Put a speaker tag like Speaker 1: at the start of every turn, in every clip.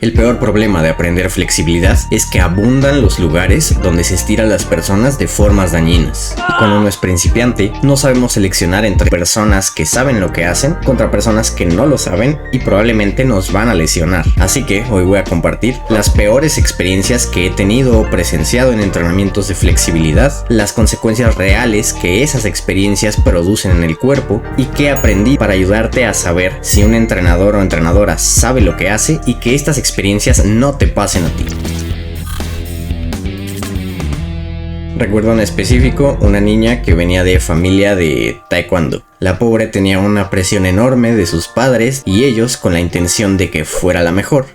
Speaker 1: El peor problema de aprender flexibilidad es que abundan los lugares donde se estiran las personas de formas dañinas. Cuando uno es principiante, no sabemos seleccionar entre personas que saben lo que hacen contra personas que no lo saben y probablemente nos van a lesionar. Así que hoy voy a compartir las peores experiencias que he tenido o presenciado en entrenamientos de flexibilidad, las consecuencias reales que esas experiencias producen en el cuerpo y qué aprendí para ayudarte a saber si un entrenador o entrenadora sabe lo que hace y que estas experiencias no te pasen a ti. Recuerdo en específico una niña que venía de familia de taekwondo. La pobre tenía una presión enorme de sus padres y ellos, con la intención de que fuera la mejor,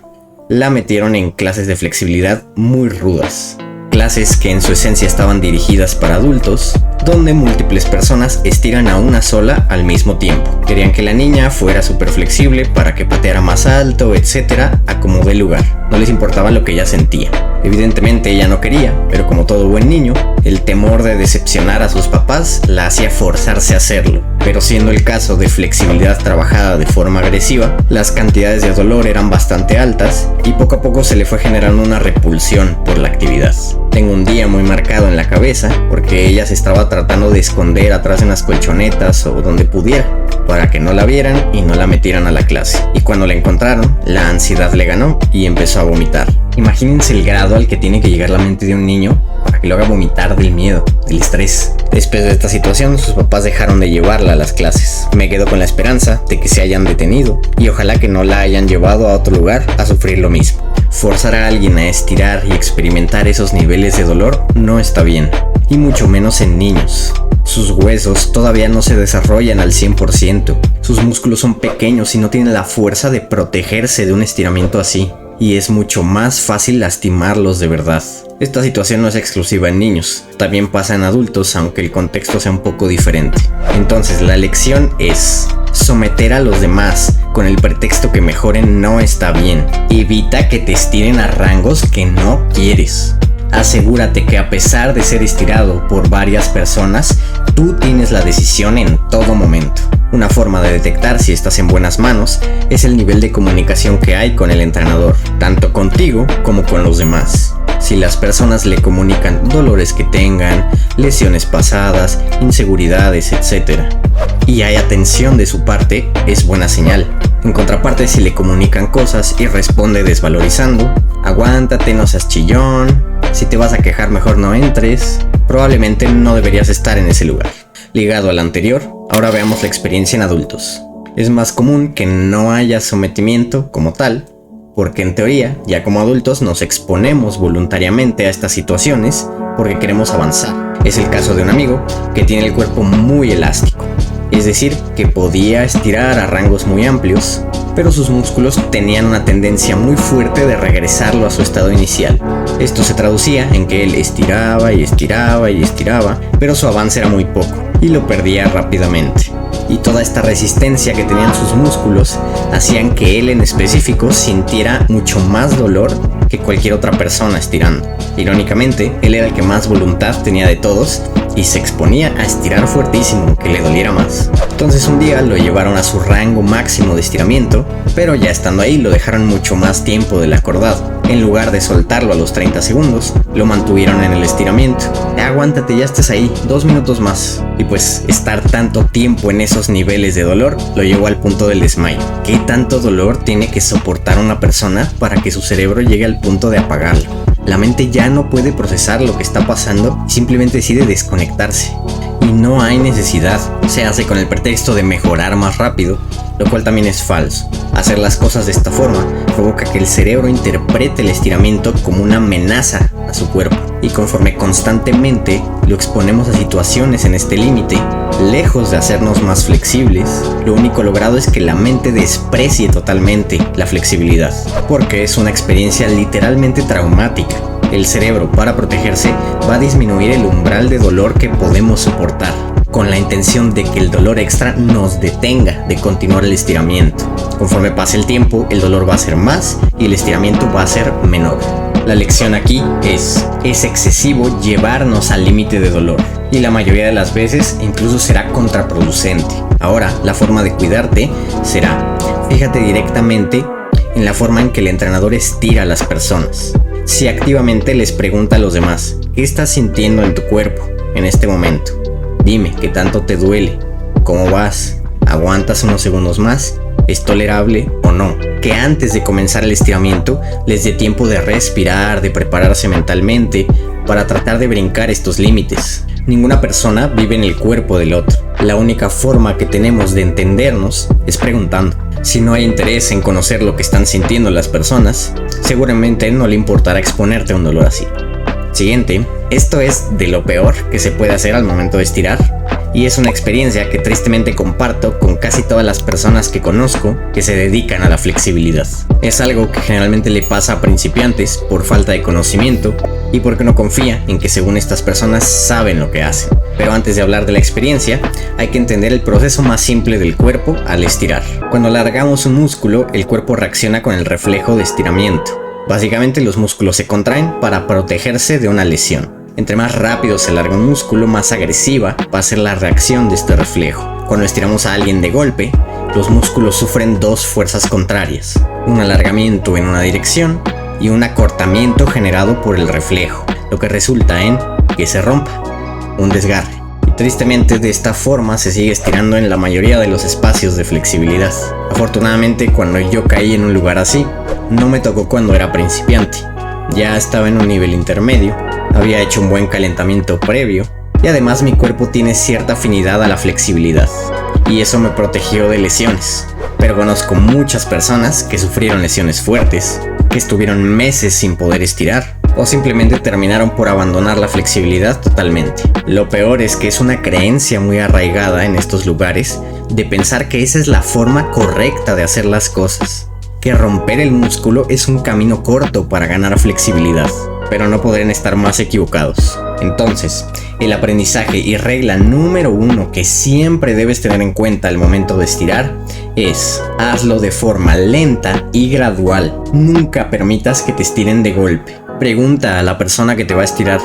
Speaker 1: la metieron en clases de flexibilidad muy rudas. Clases que en su esencia estaban dirigidas para adultos, donde múltiples personas estiran a una sola al mismo tiempo. Querían que la niña fuera súper flexible para que pateara más alto, etc., a como dé lugar. No les importaba lo que ella sentía. Evidentemente ella no quería, pero como todo buen niño, el temor de decepcionar a sus papás la hacía forzarse a hacerlo. Pero siendo el caso de flexibilidad trabajada de forma agresiva, las cantidades de dolor eran bastante altas y poco a poco se le fue generando una repulsión por la actividad. Tengo un día muy marcado en la cabeza porque ella se estaba tratando de esconder atrás en las colchonetas o donde pudiera para que no la vieran y no la metieran a la clase. Y cuando la encontraron, la ansiedad le ganó y empezó a vomitar. Imagínense el grado al que tiene que llegar la mente de un niño para que lo haga vomitar del miedo, del estrés. Después de esta situación, sus papás dejaron de llevarla a las clases. Me quedo con la esperanza de que se hayan detenido y ojalá que no la hayan llevado a otro lugar a sufrir lo mismo. Forzar a alguien a estirar y experimentar esos niveles de dolor no está bien, y mucho menos en niños. Sus huesos todavía no se desarrollan al 100%, sus músculos son pequeños y no tienen la fuerza de protegerse de un estiramiento así, y es mucho más fácil lastimarlos de verdad. Esta situación no es exclusiva en niños, también pasa en adultos, aunque el contexto sea un poco diferente. Entonces la lección es: someter a los demás con el pretexto que mejoren no está bien. Evita que te estiren a rangos que no quieres. Asegúrate que a pesar de ser estirado por varias personas, tú tienes la decisión en todo momento. Una forma de detectar si estás en buenas manos es el nivel de comunicación que hay con el entrenador, tanto contigo como con los demás. Si las personas le comunican dolores que tengan, lesiones pasadas, inseguridades, etc., y hay atención de su parte, es buena señal. En contraparte, si le comunican cosas y responde desvalorizando, aguántate, no seas chillón, si te vas a quejar mejor no entres, probablemente no deberías estar en ese lugar. Ligado al anterior, ahora veamos la experiencia en adultos. Es más común que no haya sometimiento como tal, porque en teoría, ya como adultos nos exponemos voluntariamente a estas situaciones porque queremos avanzar. Es el caso de un amigo que tiene el cuerpo muy elástico, es decir, que podía estirar a rangos muy amplios, pero sus músculos tenían una tendencia muy fuerte de regresarlo a su estado inicial. Esto se traducía en que él estiraba y estiraba y estiraba, pero su avance era muy poco y lo perdía rápidamente. Y toda esta resistencia que tenían sus músculos hacían que él en específico sintiera mucho más dolor que cualquier otra persona estirando. Irónicamente, él era el que más voluntad tenía de todos y se exponía a estirar fuertísimo, que le doliera más. Entonces un día lo llevaron a su rango máximo de estiramiento, pero ya estando ahí lo dejaron mucho más tiempo del acordado. En lugar de soltarlo a los 30 segundos, lo mantuvieron en el estiramiento. Aguántate, ya estás ahí, 2 minutos más. Y pues estar tanto tiempo en esos niveles de dolor lo llevó al punto del desmayo. ¿Qué tanto dolor tiene que soportar una persona para que su cerebro llegue al punto de apagarlo? La mente ya no puede procesar lo que está pasando y simplemente decide desconectarse. Y no hay necesidad. Se hace con el pretexto de mejorar más rápido, lo cual también es falso. Hacer las cosas de esta forma provoca que el cerebro interprete el estiramiento como una amenaza a su cuerpo. Y conforme constantemente lo exponemos a situaciones en este límite, lejos de hacernos más flexibles, lo único logrado es que la mente desprecie totalmente la flexibilidad, porque es una experiencia literalmente traumática. El cerebro, para protegerse, va a disminuir el umbral de dolor que podemos soportar, con la intención de que el dolor extra nos detenga de continuar el estiramiento. Conforme pase el tiempo, el dolor va a ser más y el estiramiento va a ser menor. La lección aquí es excesivo llevarnos al límite de dolor, y la mayoría de las veces incluso será contraproducente. Ahora, la forma de cuidarte será: fíjate directamente en la forma en que el entrenador estira a las personas. Si activamente les pregunta a los demás, ¿qué estás sintiendo en tu cuerpo en este momento? Dime, ¿qué tanto te duele? ¿Cómo vas? ¿Aguantas unos segundos más? ¿Es tolerable o no? Que antes de comenzar el estiramiento les dé tiempo de respirar, de prepararse mentalmente para tratar de brincar estos límites. Ninguna persona vive en el cuerpo del otro. La única forma que tenemos de entendernos es preguntando. Si no hay interés en conocer lo que están sintiendo las personas, seguramente no le importará exponerte a un dolor así. Siguiente, esto es de lo peor que se puede hacer al momento de estirar. Y es una experiencia que tristemente comparto con casi todas las personas que conozco que se dedican a la flexibilidad. Es algo que generalmente le pasa a principiantes por falta de conocimiento y porque no confía en que según estas personas saben lo que hacen. Pero antes de hablar de la experiencia, hay que entender el proceso más simple del cuerpo al estirar. Cuando alargamos un músculo, el cuerpo reacciona con el reflejo de estiramiento. Básicamente los músculos se contraen para protegerse de una lesión. Entre más rápido se alarga un músculo, más agresiva va a ser la reacción de este reflejo. Cuando estiramos a alguien de golpe, los músculos sufren dos fuerzas contrarias, un alargamiento en una dirección y un acortamiento generado por el reflejo, lo que resulta en que se rompa, un desgarre. Y tristemente de esta forma se sigue estirando en la mayoría de los espacios de flexibilidad. Afortunadamente cuando yo caí en un lugar así, no me tocó cuando era principiante, ya estaba en un nivel intermedio. Había hecho un buen calentamiento previo y además mi cuerpo tiene cierta afinidad a la flexibilidad y eso me protegió de lesiones. Pero conozco muchas personas que sufrieron lesiones fuertes, que estuvieron meses sin poder estirar o simplemente terminaron por abandonar la flexibilidad totalmente. Lo peor es que es una creencia muy arraigada en estos lugares de pensar que esa es la forma correcta de hacer las cosas, que romper el músculo es un camino corto para ganar flexibilidad. Pero no podrían estar más equivocados. Entonces, el aprendizaje y regla número 1 que siempre debes tener en cuenta al momento de estirar es: hazlo de forma lenta y gradual. Nunca permitas que te estiren de golpe. Pregunta a la persona que te va a estirar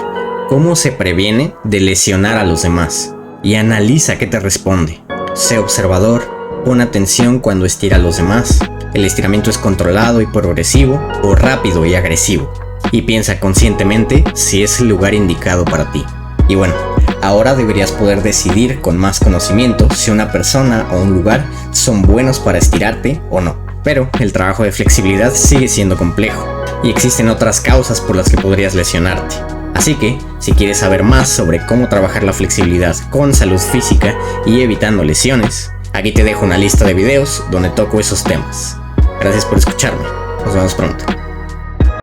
Speaker 1: cómo se previene de lesionar a los demás y analiza qué te responde. Sé observador, pon atención cuando estira a los demás. El estiramiento es controlado y progresivo o rápido y agresivo. Y piensa conscientemente si es el lugar indicado para ti. Y bueno, ahora deberías poder decidir con más conocimiento si una persona o un lugar son buenos para estirarte o no. Pero el trabajo de flexibilidad sigue siendo complejo y existen otras causas por las que podrías lesionarte. Así que, si quieres saber más sobre cómo trabajar la flexibilidad con salud física y evitando lesiones, aquí te dejo una lista de videos donde toco esos temas. Gracias por escucharme. Nos vemos pronto.